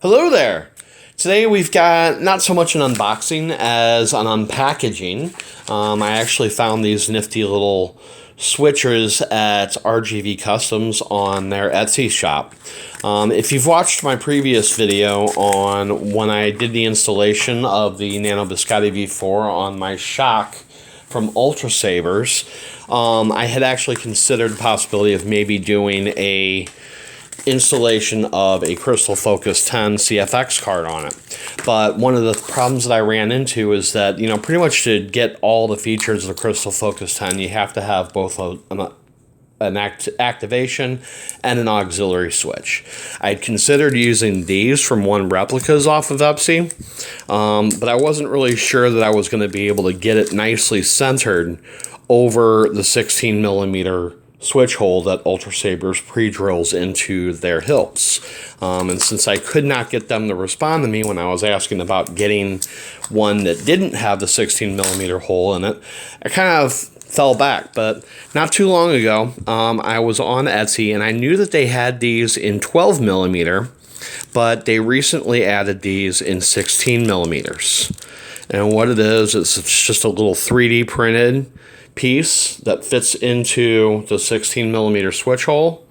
Hello there! Today we've got not so much an unboxing as an unpackaging. I actually found these nifty little switchers at RGV Customs on their Etsy shop. If you've watched my previous video on when I did the installation of the Nano Biscotti V4 on my shock from Ultra Sabers, I had actually considered the possibility of maybe doing a installation of a Crystal Focus 10 CFX card on it. But one of the problems that I ran into is that, pretty much to get all the features of the Crystal Focus 10, you have to have both an activation and an auxiliary switch. I had considered using these from One Replicas off of Etsy, but I wasn't really sure that I was going to be able to get it nicely centered over the 16 millimeter switch hole that Ultra Sabers pre-drills into their hilts. And since I could not get them to respond to me when I was asking about getting one that didn't have the 16 millimeter hole in it, I kind of fell back. But not too long ago, I was on Etsy and I knew that they had these in 12 millimeter, but they recently added these in 16 millimeters. And what it is, it's just a little 3D printed piece that fits into the 16 millimeter switch hole,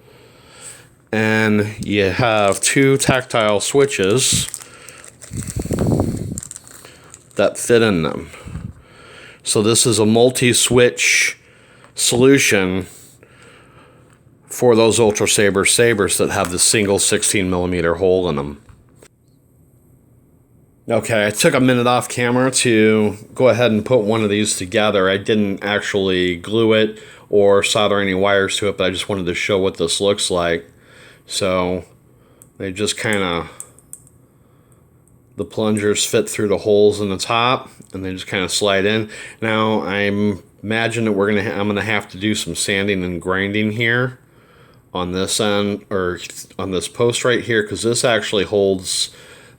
and you have two tactile switches that fit in them. So this is a multi-switch solution for those Ultra Sabers that have the single 16 millimeter hole in them. Okay, I took a minute off camera to go ahead and put one of these together. I didn't actually glue it or solder any wires to it, but I just wanted to show what this looks like. So they just the plungers fit through the holes in the top, and they just kind of slide in. Now I imagine that I'm gonna have to do some sanding and grinding here on this end, or on this post right here, because this actually holds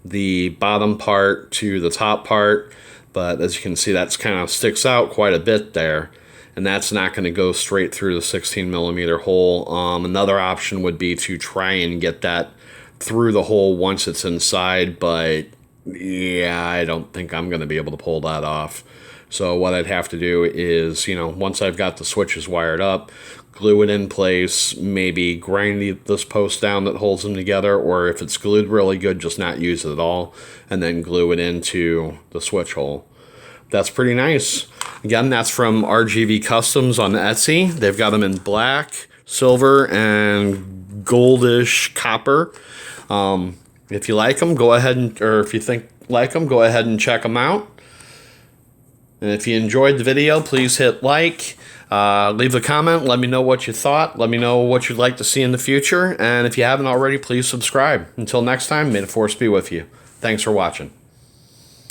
the bottom part to the top part, but as you can see, that's kind of sticks out quite a bit there, and that's not going to go straight through the 16 millimeter hole. Another option would be to try and get that through the hole once it's inside, but yeah, I don't think I'm going to be able to pull that off. So what I'd have to do is, once I've got the switches wired up, glue it in place, maybe grind this post down that holds them together, or if it's glued really good, just not use it at all, and then glue it into the switch hole. That's pretty nice. Again, that's from RGV Customs on Etsy. They've got them in black, silver, and goldish copper. If you like them, go ahead or if you like them, go ahead and check them out. And if you enjoyed the video, please hit like. Leave a comment. Let me know what you thought. Let me know what you'd like to see in the future. And if you haven't already, please subscribe. Until next time, may the force be with you. Thanks for watching.